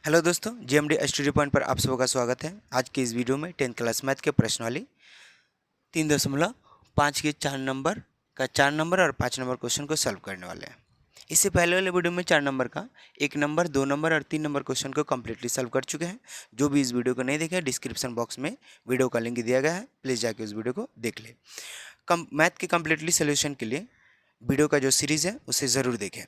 Hello दोस्तों, GMD study point पर आप सबका का स्वागत है। आज की इस वीडियो में 10th क्लास मैथ के प्रश्नावली 3.5 के 4 नंबर और 5 नंबर क्वेश्चन को सॉल्व करने वाले हैं। इससे पहले वाले वीडियो में 4 नंबर का 1 नंबर, 2 नंबर और 3 नंबर क्वेश्चन को कम्प्लीटली सॉल्व कर चुके हैं। जो भी इस वीडियो को नहीं देखे, डिस्क्रिप्शन बॉक्स में वीडियो का लिंक दिया गया है, प्लीज़ जाके उस वीडियो को देख ले। मैथ के कम्प्लीटली सोल्यूशन के लिए वीडियो का जो सीरीज़ है उसे ज़रूर देखें।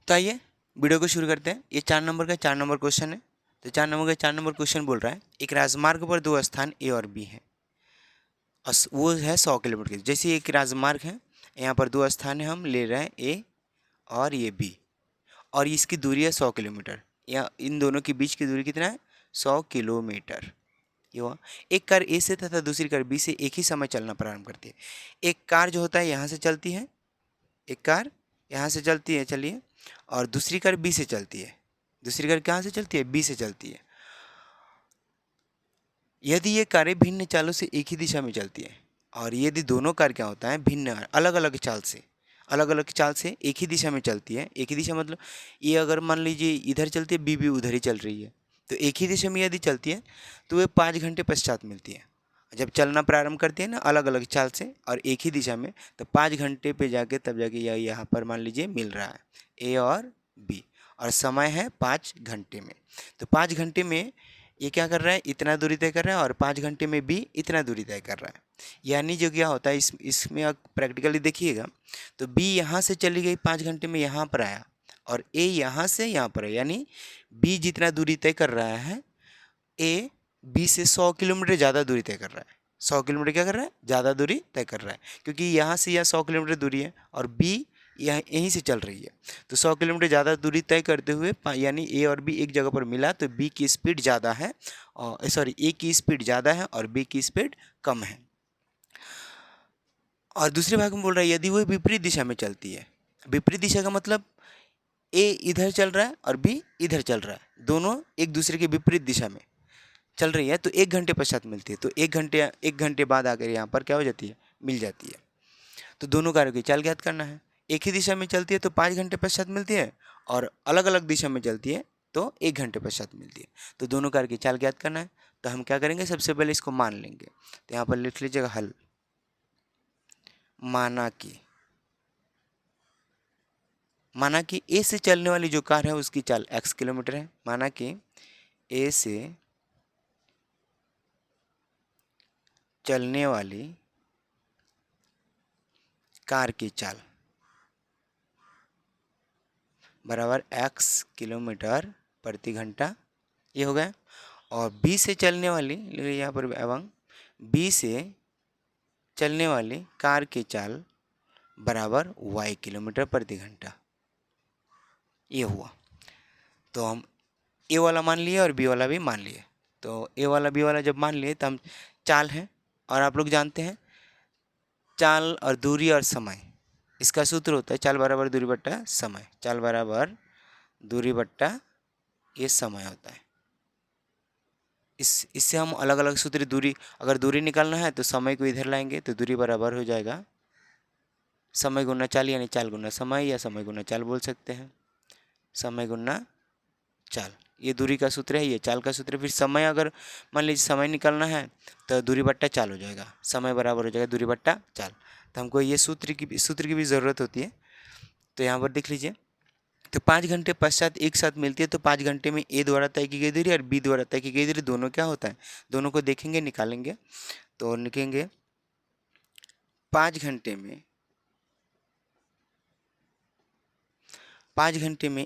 तो आइए वीडियो को शुरू करते हैं। ये 4 नंबर का 4 नंबर क्वेश्चन है। तो 4 नंबर का 4 नंबर क्वेश्चन बोल रहा है, एक राजमार्ग पर दो स्थान ए और बी हैं और वो है 100 किलोमीटर की। जैसे एक राजमार्ग है, यहाँ पर दो स्थान है, हम ले रहे हैं ए और ये बी, और इसकी दूरी है 100 किलोमीटर। या इन दोनों के बीच की दूरी कितना है? 100 किलोमीटर। ये हुआ। एक कार ए से तथा दूसरी कार बी से एक ही समय चलना प्रारंभ करती है। एक कार जो होता है यहाँ से चलती है, एक कार यहाँ से चलती है, चलिए, और दूसरी कार बी से चलती है। दूसरी कार कहाँ से चलती है? बी से चलती है। यदि ये कारें भिन्न चालों से एक ही दिशा में चलती है, और यदि दोनों कार क्या होता है, भिन्न अलग अलग चाल से एक ही दिशा में चलती है। एक ही दिशा मतलब ये अगर मान लीजिए इधर चलती है, बी भी उधर ही चल रही है, तो एक ही दिशा में यदि चलती है तो वे 5 घंटे पश्चात मिलती है। जब चलना प्रारंभ करती है ना अलग अलग चाल से और एक ही दिशा में, तो 5 घंटे पे जाके तब जाके यहाँ पर मान लीजिए मिल रहा है ए और बी, और समय है 5 घंटे में। तो 5 घंटे में ये क्या कर रहा है? इतना दूरी तय कर रहा है, और 5 घंटे में बी इतना दूरी तय कर रहा है। यानी जो क्या होता है, इसमें आप प्रैक्टिकली देखिएगा, तो बी यहाँ से चली गई 5 घंटे में यहाँ पर आया, और ए यहाँ से यहाँ पर है। यानी बी जितना दूरी तय कर रहा है, ए बी से 100 किलोमीटर ज़्यादा दूरी तय कर रहा है। 100 किलोमीटर क्या कर रहा है? ज़्यादा दूरी तय कर रहा है, क्योंकि यहाँ से यह 100 किलोमीटर दूरी है और बी यहीं से चल रही है। तो 100 किलोमीटर ज़्यादा दूरी तय करते हुए यानी ए और बी एक जगह पर मिला, तो बी की स्पीड ज़्यादा है, और सॉरी ए की स्पीड ज़्यादा है और बी की स्पीड कम है। और दूसरे भाग में बोल रहा है, यदि वो विपरीत दिशा में चलती है। विपरीत दिशा का मतलब ए इधर चल रहा है और बी इधर चल रहा है, दोनों एक दूसरे के विपरीत दिशा में चल रही है, तो 1 घंटे पश्चात मिलती है। तो 1 घंटे बाद आकर यहाँ पर क्या हो जाती है? मिल जाती है। तो दोनों कार्यों की चाल ज्ञात करना है। एक ही दिशा में चलती है तो 5 घंटे पश्चात मिलती है, और अलग अलग दिशा में चलती है तो 1 घंटे पश्चात मिलती है। तो दोनों कार्य की चाल ज्ञात करना है। तो हम क्या करेंगे? सबसे पहले इसको मान लेंगे। तो यहाँ पर लिख लीजिएगा हल। माना कि ए से चलने वाली जो कार है उसकी चाल x किलोमीटर है। माना कि ए से चलने वाली कार की चाल बराबर x किलोमीटर प्रति घंटा, ये हो गया। और बी से चलने वाली, यहाँ पर एवं बी से चलने वाली कार की चाल बराबर y किलोमीटर प्रति घंटा, ये हुआ। तो हम ए वाला मान लिए और बी वाला भी मान लिए। तो ए वाला बी वाला जब मान लिए तो हम चाल है, और आप लोग जानते हैं चाल और दूरी और समय, इसका सूत्र होता है चाल बराबर दूरी बट्टा समय। चाल बराबर दूरी बट्टा ये समय होता है। इससे हम अलग अलग सूत्र, दूरी, अगर दूरी निकालना है तो समय को इधर लाएंगे, तो दूरी बराबर हो जाएगा समय गुना चाल, यानी चाल गुना समय, या समय गुना चाल बोल सकते हैं। समय गुना चाल, ये दूरी का सूत्र है, ये चाल का सूत्र है। फिर समय, अगर मान लीजिए समय निकालना है तो दूरी बट्टा चाल हो जाएगा, समय बराबर हो जाएगा दूरी बट्टा चाल। तो हमको ये सूत्र की भी ज़रूरत होती है। तो यहाँ पर देख लीजिए, तो 5 घंटे पश्चात एक साथ मिलती है। तो 5 घंटे में ए द्वारा तय की गई दूरी और बी द्वारा तय की गई दूरी दोनों क्या होता है? दोनों को देखेंगे, निकालेंगे। तो लिखेंगे 5 घंटे में 5 घंटे में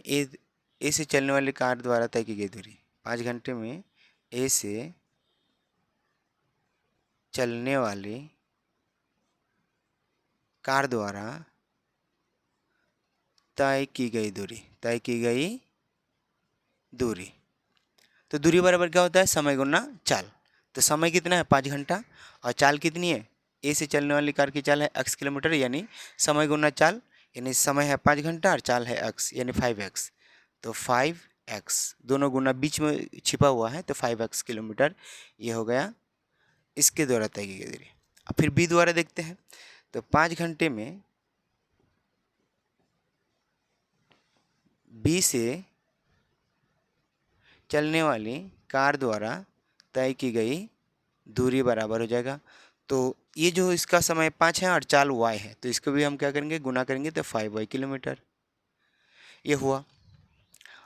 ए से चलने वाली कार द्वारा तय की गई दूरी। 5 घंटे में ए से चलने वाली कार द्वारा तय की गई दूरी। तो दूरी बराबर क्या होता है? समय गुना चाल। तो समय कितना है? 5 घंटा, और चाल कितनी है? ए से चलने वाली कार की चाल है x किलोमीटर, यानी समय गुना चाल, यानी समय है 5 घंटा और चाल है x, यानी 5x। तो 5x दोनों गुना बीच में छिपा हुआ है, तो 5x किलोमीटर ये हो गया इसके द्वारा तय की गई दूरी। अब फिर बी द्वारा देखते हैं। तो 5 घंटे में बी से चलने वाली कार द्वारा तय की गई दूरी बराबर हो जाएगा। तो ये जो इसका समय 5 है और चाल y है, तो इसको भी हम क्या करेंगे, गुना करेंगे तो 5y किलोमीटर ये हुआ।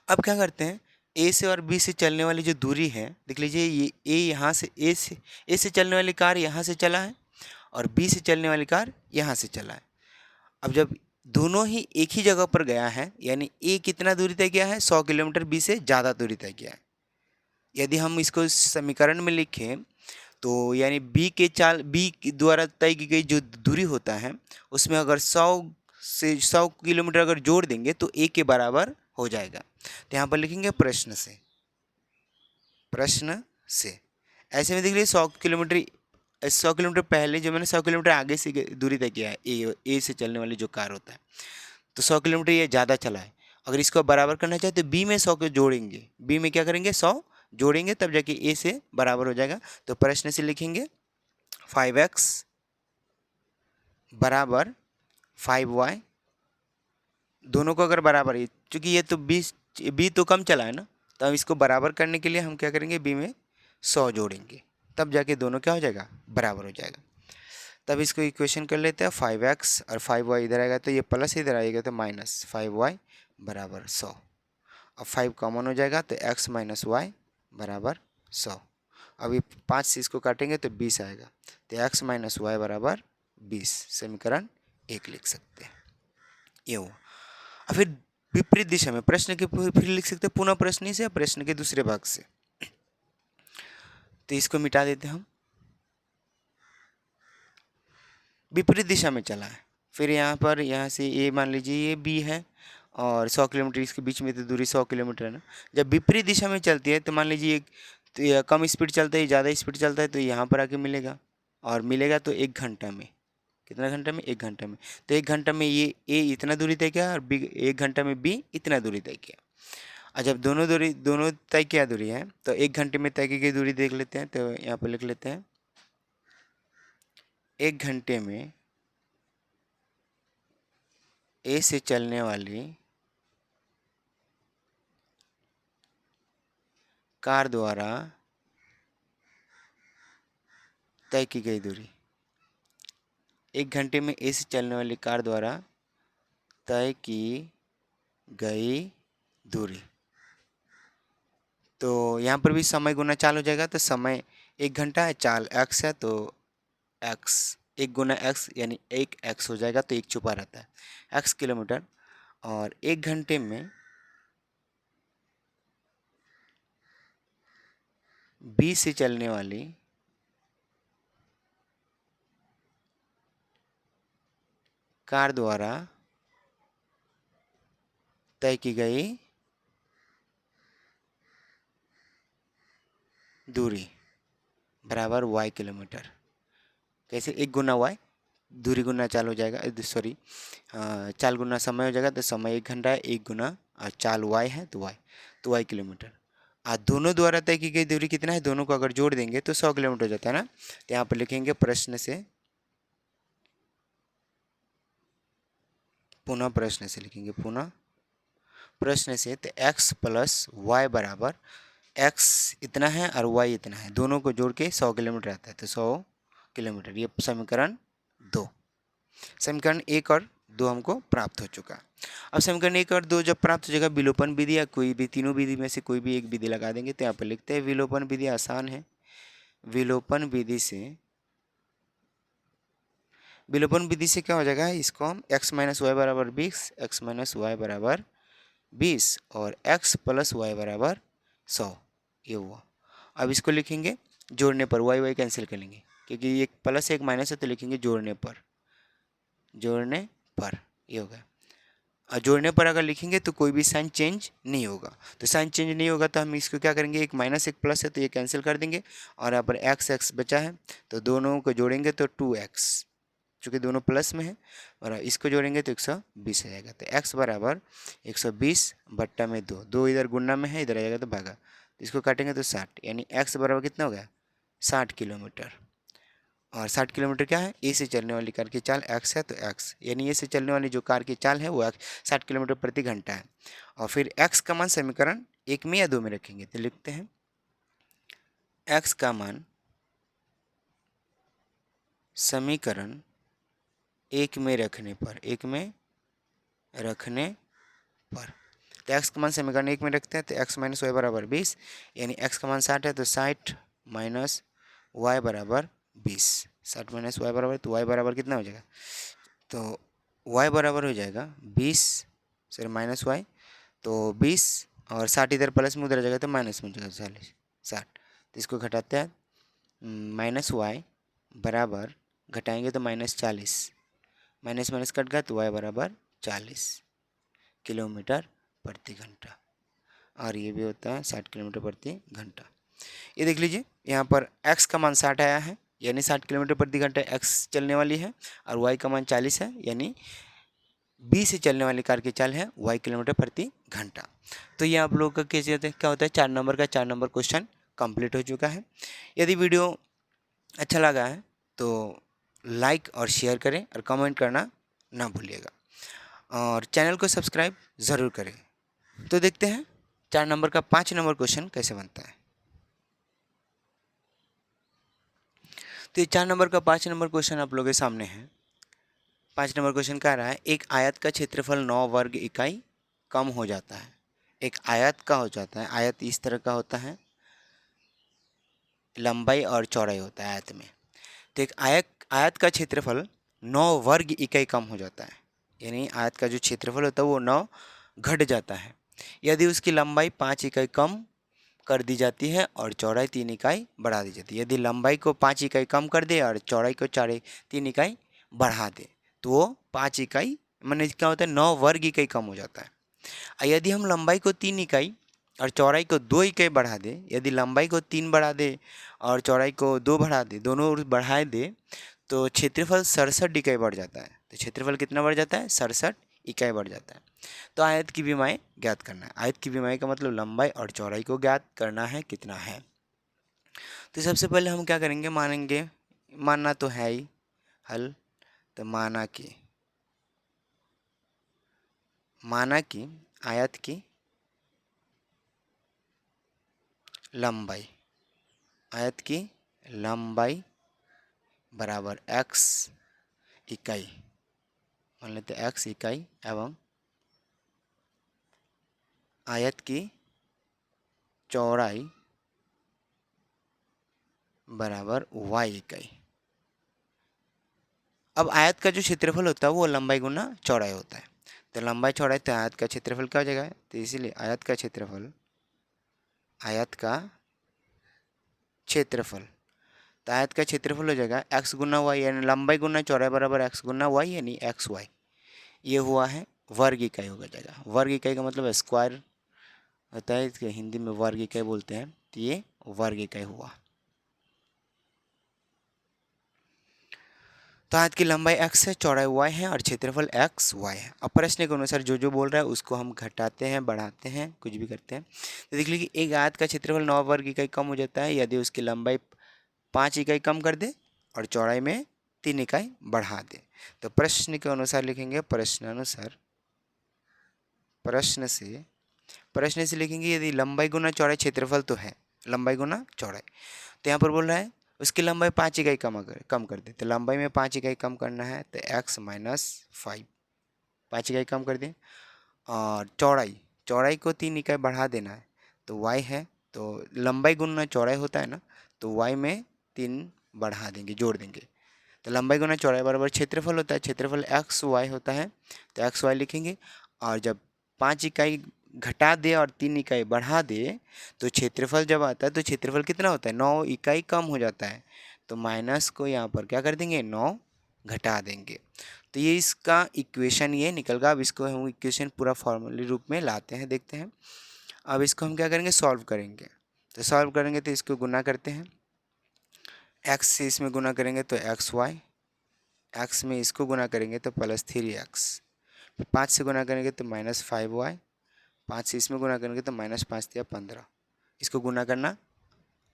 अब क्या करते हैं, ए से और बी से चलने वाली जो दूरी है, देख लीजिए ये ए यहाँ से ए से चलने वाली कार यहाँ से चला है और बी से चलने वाली कार यहाँ से चला है। अब जब दोनों ही एक ही जगह पर गया है, यानी ए कितना दूरी तय किया है, 100 किलोमीटर, बी से ज़्यादा दूरी तय किया है। यदि हम इसको समीकरण में लिखें तो यानी बी द्वारा तय की गई जो दूरी होता है उसमें अगर 100 किलोमीटर अगर जोड़ देंगे तो ए के बराबर हो जाएगा। तो यहाँ पर लिखेंगे प्रश्न से ऐसे में देख लीजिए 100 किलोमीटर पहले जो मैंने 100 किलोमीटर आगे से दूरी तय किया है, ए से चलने वाली जो कार होता है, तो 100 किलोमीटर ये ज़्यादा चला है। अगर इसको बराबर करना चाहे तो बी में 100 को जोड़ेंगे, बी में क्या करेंगे 100 जोड़ेंगे तब जाके ए से बराबर हो जाएगा। तो प्रश्न से लिखेंगे 5x बराबर 5y, दोनों को अगर बराबर है, क्योंकि ये तो बी तो कम चला है ना, तो हम इसको बराबर करने के लिए हम क्या करेंगे, बी में 100 जोड़ेंगे तब जाके दोनों क्या हो जाएगा, बराबर हो जाएगा। तब इसको इक्वेशन कर लेते हैं, 5x और 5y इधर आएगा तो ये प्लस इधर आएगा तो माइनस 5y बराबर 100। अब 5 कॉमन हो जाएगा तो x माइनस वाई बराबर 100। अब ये 5 से इसको काटेंगे तो 20 आएगा, तो x माइनस वाई बराबर 20, समीकरण 1 लिख सकते हैं। ये हुआ। और फिर विपरीत दिशा में प्रश्न के फिर लिख सकते हैं पुनः प्रश्न से या प्रश्न के दूसरे भाग से। तो इसको मिटा देते हैं हम। विपरीत दिशा में चला है, फिर यहाँ पर यहाँ से ए मान लीजिए ये बी है और 100 किलोमीटर इसके बीच में तो दूरी 100 किलोमीटर है ना। जब विपरीत दिशा में चलती है तो मान लीजिए तो ये कम स्पीड चलता है, ज़्यादा स्पीड चलता है, तो यहाँ पर आके मिलेगा और मिलेगा तो 1 घंटा में। कितना घंटा में, 1 घंटा में। तो 1 घंटा में ये ए इतना दूरी तय किया और बी 1 घंटा में बी इतना दूरी तय किया। और जब दोनों तय किया दूरी है तो 1 घंटे में तय की गई दूरी देख लेते हैं। तो यहाँ पर लिख लेते हैं 1 घंटे में ए से चलने वाली कार द्वारा तय की गई दूरी, 1 घंटे में ए से चलने वाली कार द्वारा तय की गई दूरी। तो यहाँ पर भी समय गुना चाल हो जाएगा, तो समय 1 घंटा है, चाल x है, तो x 1 गुना x यानी 1x हो जाएगा, तो 1 छुपा रहता है, x किलोमीटर। और 1 घंटे में b से चलने वाली कार द्वारा तय की गई दूरी बराबर y किलोमीटर। कैसे, 1 गुना y, दूरी गुना चाल हो जाएगा, सॉरी चाल गुना समय हो जाएगा, तो समय 1 घंटा है, 1 गुना चाल y है तो y किलोमीटर। दोनों द्वारा तय की गई दूरी कितना है, दोनों को अगर जोड़ देंगे तो 100 किलोमीटर हो जाता है ना। तो यहाँ पर लिखेंगे प्रश्न से, पुनः प्रश्न से लिखेंगे, पुनः प्रश्न से। तो x प्लस वाई बराबर, x इतना है और y इतना है, दोनों को जोड़ के 100 किलोमीटर आता है, तो 100 किलोमीटर। ये समीकरण 2, समीकरण 1 और 2 हमको प्राप्त हो चुका। अब समीकरण 1 और 2 जब प्राप्त हो जाएगा, विलोपन विधि या कोई भी तीनों विधि में से कोई भी एक विधि लगा देंगे। तो यहाँ पर लिखते हैं विलोपन विधि आसान है। विलोपन विधि से क्या हो जाएगा, इसको हम x माइनस वाई बराबर 20, x माइनस वाई बराबर 20 और x प्लस वाई बराबर 100, ये हुआ। अब इसको लिखेंगे जोड़ने पर, y कैंसिल कर लेंगे क्योंकि एक प्लस एक माइनस है, तो लिखेंगे जोड़ने पर ये हो गया। और जोड़ने पर अगर लिखेंगे तो कोई भी साइन चेंज नहीं होगा, तो साइन चेंज नहीं होगा तो हम इसको क्या करेंगे, एक माइनस एक प्लस है तो ये कैंसिल कर देंगे और यहाँ पर x बचा है, तो दोनों को जोड़ेंगे तो 2x, चूँकि दोनों प्लस में है, और इसको जोड़ेंगे तो 120 आ जाएगा। तो x बराबर 120 बट्टा में 2 इधर गुणा में है, इधर आ जाएगा तो भागा, तो इसको काटेंगे तो 60, यानी x बराबर कितना हो गया, 60 किलोमीटर। और 60 किलोमीटर क्या है, ए से चलने वाली कार की चाल x है, तो x यानी ए से चलने वाली जो कार की चाल है वो 60 किलोमीटर प्रति घंटा है। और फिर x का मान समीकरण 1 में या 2 में रखेंगे, तो लिखते हैं x का मान समीकरण 1 में रखने पर, 1 में रखने पर, तो x का मान समीकरण 1 में रखते हैं तो x माइनस वाई बराबर 20, यानी x का मान 60 है तो 60 माइनस वाई बराबर 20, 60 माइनस वाई बराबर, तो y बराबर कितना हो जाएगा, तो y बराबर हो जाएगा 20, सॉरी माइनस वाई, तो 20 और 60 इधर प्लस में उधर जाएगा तो माइनस में हो जाएगा 40, 60, तो इसको घटाते हैं, माइनस वाई बराबर घटाएंगे तो -40, माइनस माइनस कट गया तो y बराबर 40 किलोमीटर प्रति घंटा, और ये भी होता है 60 किलोमीटर प्रति घंटा। ये देख लीजिए यहाँ पर x का मान 60 आया है, यानी 60 किलोमीटर प्रति घंटा x चलने वाली है, और y का मान 40 है, यानी b से चलने वाली कार की चाल है y किलोमीटर प्रति घंटा। तो ये आप लोगों का क्या होता है 4 नंबर का 4 नंबर क्वेश्चन कंप्लीट हो चुका है। यदि वीडियो अच्छा लगा है तो लाइक और शेयर करें और कमेंट करना ना भूलिएगा, और चैनल को सब्सक्राइब ज़रूर करें। तो देखते हैं 4 नंबर का 5 नंबर क्वेश्चन कैसे बनता है। तो ये 4 नंबर का 5 नंबर क्वेश्चन आप लोगों के सामने है। 5 नंबर क्वेश्चन कह रहा है एक आयत का क्षेत्रफल 9 वर्ग इकाई कम हो जाता है। एक आयत का हो जाता है, आयत इस तरह का होता है, लंबाई और चौड़ाई होता है आयत में। तो एक आयत का क्षेत्रफल 9 वर्ग इकाई कम हो जाता है, यानी आयत का जो क्षेत्रफल होता है वो 9 घट जाता है यदि उसकी लंबाई 5 इकाई कम कर दी जाती है और चौड़ाई 3 इकाई बढ़ा दी जाती है। यदि लंबाई को 5 इकाई कम कर दे और चौड़ाई को 3 इकाई बढ़ा दे तो वो 5 इकाई माने क्या होता है 9 वर्ग इकाई कम हो जाता है। और यदि हम लंबाई को 3 इकाई और चौड़ाई को 2 इकाई बढ़ा दे, यदि लंबाई को 3 बढ़ा दे और चौड़ाई को 2 बढ़ा दे, दोनों बढ़ा दे, तो क्षेत्रफल 67 इकाई बढ़ जाता है। तो क्षेत्रफल कितना बढ़ जाता है 67 इकाई बढ़ जाता है। तो आयत की विमाएं ज्ञात करना है। आयत की विमाएं का मतलब लंबाई और चौड़ाई को ज्ञात करना है कितना है। तो सबसे पहले हम क्या करेंगे, मानेंगे, मानना तो है ही हल, तो माना कि आयत की लंबाई, आयत की लंबाई बराबर x इकाई, मान लेते हैं x इकाई, एवं आयत की चौड़ाई बराबर y इकाई। अब आयत का जो क्षेत्रफल होता है वो लंबाई गुना चौड़ाई होता है, तो लंबाई चौड़ाई तो आयत का क्षेत्रफल क्या हो जाएगा, तो इसीलिए आयत का क्षेत्रफल, तो आयत का क्षेत्रफल हो जाएगा x गुना वाई, यानी लंबाई गुना चौड़ाई बराबर x गुना वाई, यानी एक्स वाई। ये हुआ है वर्ग इकाई हो जाएगा। वर्ग इकाई का मतलब स्क्वायर होता है, इसके हिंदी में वर्ग इकाई बोलते हैं, तो ये वर्ग इकाई हुआ। तो आयत की लंबाई x है, चौड़ाई y है और क्षेत्रफल x y है। अब प्रश्न के अनुसार जो जो बोल रहा है उसको हम घटाते हैं, बढ़ाते हैं, कुछ भी करते हैं। तो देख लीजिए एक आयत का क्षेत्रफल 9 वर्ग इकाई कम हो जाता है यदि उसकी लंबाई 5 इकाई कम कर दे और चौड़ाई में 3 इकाई बढ़ा दे। तो प्रश्न के अनुसार लिखेंगे, प्रश्न से लिखेंगे यदि लंबाई गुना चौड़ाई क्षेत्रफल तो है, लंबाई गुना चौड़ाई, तो यहाँ पर बोल रहा है उसकी लंबाई 5 इकाई कम कर दे, तो लंबाई में 5 इकाई कम करना है तो x माइनस 5, 5 इकाई कम कर दें, और चौड़ाई को 3 इकाई बढ़ा देना है तो y है, तो लंबाई गुना चौड़ाई होता है ना, तो y में 3 बढ़ा देंगे, जोड़ देंगे, तो लंबाई गुना चौड़ाई बराबर क्षेत्रफल होता है, क्षेत्रफल एक्स वाई होता है, तो एक्स वाई लिखेंगे। और जब 5 इकाई घटा दे और 3 इकाई बढ़ा दे तो क्षेत्रफल जब आता है तो क्षेत्रफल कितना होता है 9 इकाई कम हो जाता है, तो माइनस को यहाँ पर क्या कर देंगे 9 घटा देंगे। तो ये इसका इक्वेशन ये निकल गया। अब इसको हम इक्वेशन पूरा फॉर्मूले रूप में लाते हैं, देखते हैं। अब इसको हम क्या करेंगे, सॉल्व करेंगे। तो सॉल्व करेंगे तो इसको गुना करते हैं, x से इसमें गुना करेंगे तो एक्स वाई, एक्स में इसको गुना करेंगे तो +3x, 5 से गुना करेंगे तो -5y, 5 से इसमें गुना करेंगे तो -5 या 15। इसको गुना करना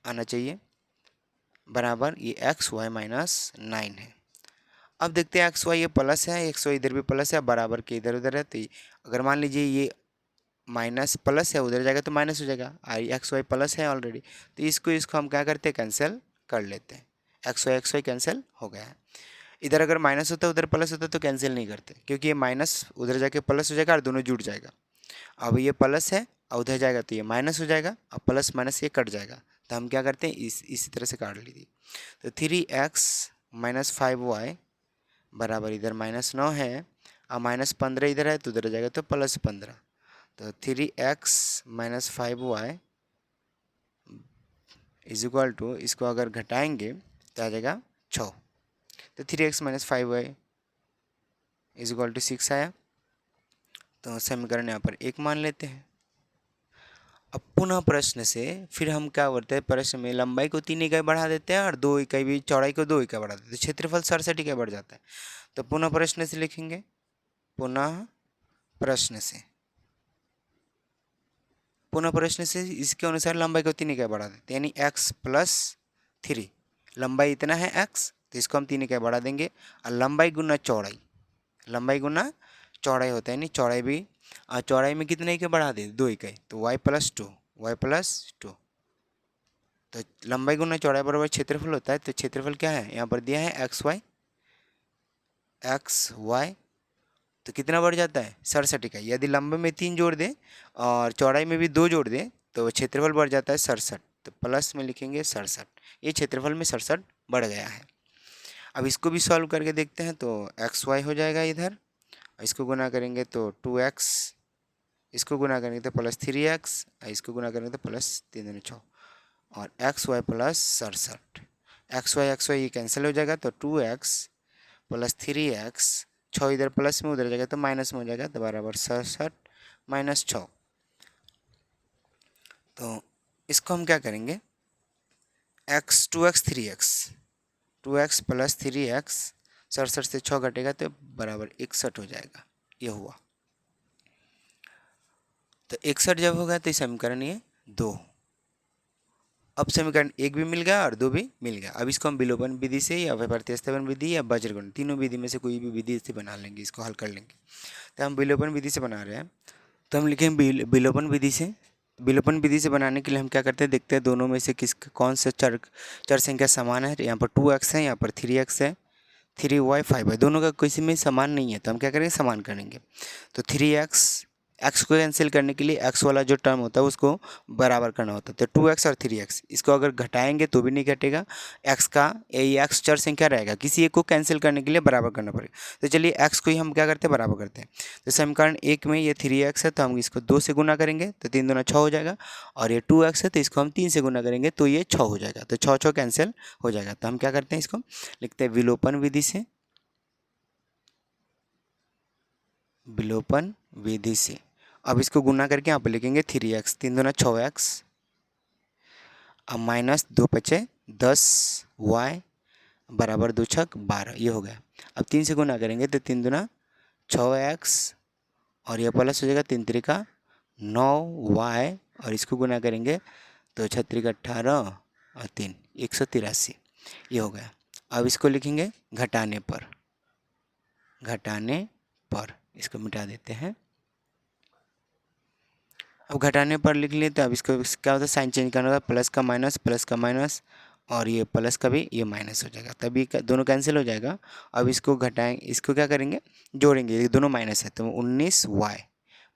आना चाहिए। बराबर ये एक्स वाई माइनस 9 है। अब देखते हैं एक्स वाई ये प्लस है, एक्स वाई इधर भी प्लस है, बराबर के इधर उधर है, तो अगर मान लीजिए ये माइनस प्लस है, उधर जाएगा तो माइनस हो जाएगा, और एक्स वाई प्लस है ऑलरेडी, तो इसको हम क्या करते हैं, कैंसिल कर लेते हैं। एक्स वाई कैंसिल हो गया है। इधर अगर माइनस होता है उधर प्लस होता है तो कैंसिल नहीं करते, क्योंकि ये माइनस उधर जाके प्लस हो जाएगा और दोनों जुड़ जाएगा। अब ये प्लस है और उधर जाएगा तो ये माइनस हो जाएगा, और प्लस माइनस ये कट जाएगा, तो हम क्या करते हैं इसी तरह से काट लीजिए। तो 3x माइनस 5y बराबर इधर -9 है, और -15 इधर है तो उधर जाएगा तो +15, तो 3x minus 5y is equal to, इसको अगर घटाएंगे तो आ जाएगा 6, तो 3x minus 5y is equal to 6 आया। तो समीकरण यहाँ पर 1 मान लेते हैं। अब पुनः प्रश्न से फिर हम क्या करते हैं, प्रश्न में लंबाई को 3 इकाई बढ़ा देते हैं और 2 इकाई भी, चौड़ाई को 2 इकाई बढ़ा देते हैं, क्षेत्रफल 67 इकाई बढ़ जाता है। तो पुनः प्रश्न से लिखेंगे, पुनः प्रश्न से इसके अनुसार लंबाई को 3 इकाई बढ़ा देते हैं, यानी x + 3, लंबाई इतना है x, तो इसको हम 3 इकाई बढ़ा देंगे, और लंबाई गुना चौड़ाई, लंबाई गुना चौड़ाई होता है, यानी चौड़ाई भी, और चौड़ाई में कितने इकाई बढ़ा दे, 2 इकाई, तो y + 2, तो लंबाई गुना चौड़ाई बराबर क्षेत्रफल होता है। तो क्षेत्रफल क्या है, यहाँ पर दिया है एक्स वाई, तो कितना बढ़ जाता है, 67 इकाई। यदि लंबे में 3 जोड़ दें और चौड़ाई में भी 2 जोड़ दें तो क्षेत्रफल बढ़ जाता है 67, तो प्लस में लिखेंगे 67, ये क्षेत्रफल में 67 बढ़ गया है। अब इसको भी सॉल्व करके देखते हैं, तो एक्स वाई हो जाएगा इधर, इसको गुना करेंगे तो 2x, इसको गुना करेंगे तो +3x, इसको गुना करेंगे तो +3 दूनी 6, और एक्स वाई +67, एक्स वाई ये कैंसिल हो जाएगा, तो 2x + 3x, 6 इधर प्लस में उधर जाएगा तो माइनस में हो जाएगा, तो बराबर 67 - 6। तो इसको हम क्या करेंगे, 2x 3x, 2x + 3x, 67 से 6 घटेगा तो बराबर 61 हो जाएगा, ये हुआ। तो 61 जब होगा तो समीकरण ये 2, अब समीकरण 1 भी मिल गया और 2 भी मिल गया। अब इसको हम विलोपन विधि से या प्रतिस्थापन विधि या वज्रगुणन, तीनों विधि में से कोई भी विधि से बना लेंगे, इसको हल कर लेंगे। तो हम विलोपन विधि से बना रहे हैं, तो हम लिखेंगे विलोपन विधि से। विलोपन विधि से बनाने के लिए हम क्या करते हैं, देखते हैं दोनों में से कौन सा चर संख्या समान है। यहाँ पर 2x है, यहाँ पर 3x है, 3y 5y, दोनों का किसी में समान नहीं है, तो हम क्या करेंगे, समान करेंगे। तो 3x, x को कैंसिल करने के लिए x वाला जो टर्म होता है उसको बराबर करना होता है, तो 2x और 3x, इसको अगर घटाएंगे तो भी नहीं घटेगा, x का x चर संख्या रहेगा, किसी एक को कैंसिल करने के लिए बराबर करना पड़ेगा। तो चलिए x को ही हम क्या करते हैं, बराबर करते हैं। तो समीकरण 1 में ये 3x है, तो हम इसको 2 से गुना करेंगे तो 3 दूना 6 हो जाएगा, और ये 2x है तो इसको हम 3 से गुना करेंगे तो ये 6 हो जाएगा, तो 6 कैंसिल हो जाएगा। तो हम क्या करते हैं, इसको लिखते हैं विलोपन विधि से, विलोपन विधि से। अब इसको गुना करके यहाँ पर लिखेंगे 3x, 3 दूना 6x, अब माइनस 2 × 10 y बराबर 2 × 6 12, ये हो गया। अब 3 से गुना करेंगे तो 3 दूना 6x, और यह प्लस हो जाएगा 3 × 3 = 9y, और इसको गुना करेंगे तो 6 × 3 = 18 और 3 183, ये हो गया। अब इसको लिखेंगे घटाने पर, इसको मिटा देते हैं। अब घटाने पर लिख लिए, तो अब इसको क्या होता है, साइन चेंज करना होगा, प्लस का माइनस, और ये प्लस का भी ये माइनस हो जाएगा, तभी दोनों कैंसिल हो जाएगा। अब इसको घटाएं, इसको क्या करेंगे, जोड़ेंगे, ये दोनों माइनस है, तो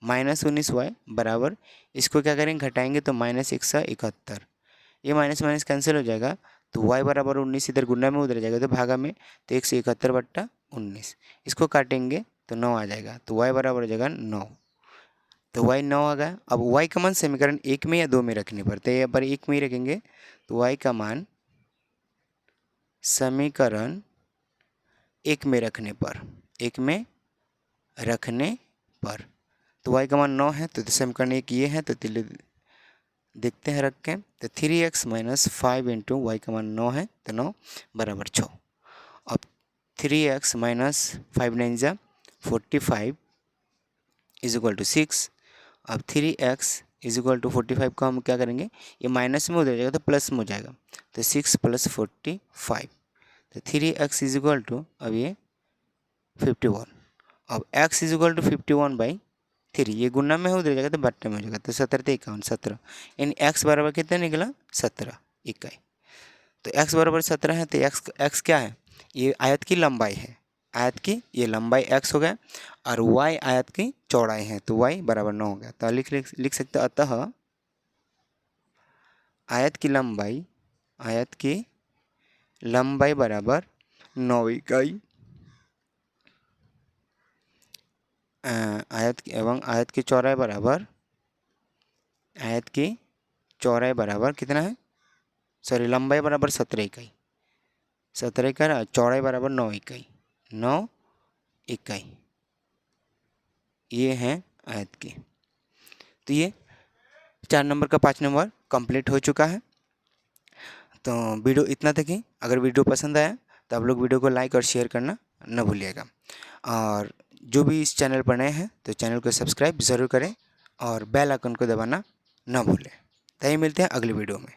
19y बराबर, इसको क्या करेंगे, घटाएंगे तो -171, ये माइनस कैंसिल हो जाएगा, तो y बराबर 19, इधर गुना में उधर जाएगा तो भागा में, तो 171/19, इसको काटेंगे तो 9 आ जाएगा, तो y बराबर हो जाएगा 9, तो y 9 आ गया। अब y का मान समीकरण 1 में या 2 में रखने पर, तो यहाँ पर 1 में ही रखेंगे, तो y का मान समीकरण 1 में रखने पर, तो y का मान 9 है, तो समीकरण 1 ये है, तो देखते हैं रख के, तो 3x - 5 × y का मान 9 है, तो 9 बराबर 6। अब 3x - 5 9 = 45 = 6। अब 3x इज इक्वल टू 45 को हम क्या करेंगे, ये माइनस में उधर जाएगा तो प्लस में हो जाएगा, तो 6 + 45, तो 3x इज इक्वल टू अब ये 51। अब x इज इक्वल टू 51/3, ये गुना में है उधर जाएगा तो बट्टे में हो जाएगा, तो 17 × 51 17, यानी x बराबर कितना निकला 17 इकाई। तो x बराबर 17 है, तो x क्या है, ये आयत की लंबाई है, आयत की ये लंबाई x हो गया, और y आयत की चौड़ाई है, तो y बराबर 9 हो गया। तो लिख सकते हैं, अतः आयत की लंबाई बराबर 9 इकाई, आयत की चौड़ाई बराबर कितना है, सॉरी लंबाई बराबर 17 इकाई, 17 इकाई, चौड़ाई बराबर 9 इकाई, 9 इकाई, ये है आयत की। तो ये 4 नंबर का 5 नंबर कंप्लीट हो चुका है। तो वीडियो इतना तक ही। अगर वीडियो पसंद आया तो आप लोग वीडियो को लाइक और शेयर करना न भूलिएगा, और जो भी इस चैनल पर नए हैं तो चैनल को सब्सक्राइब ज़रूर करें और बेल आइकन को दबाना न भूलें। तो मिलते हैं अगली वीडियो में।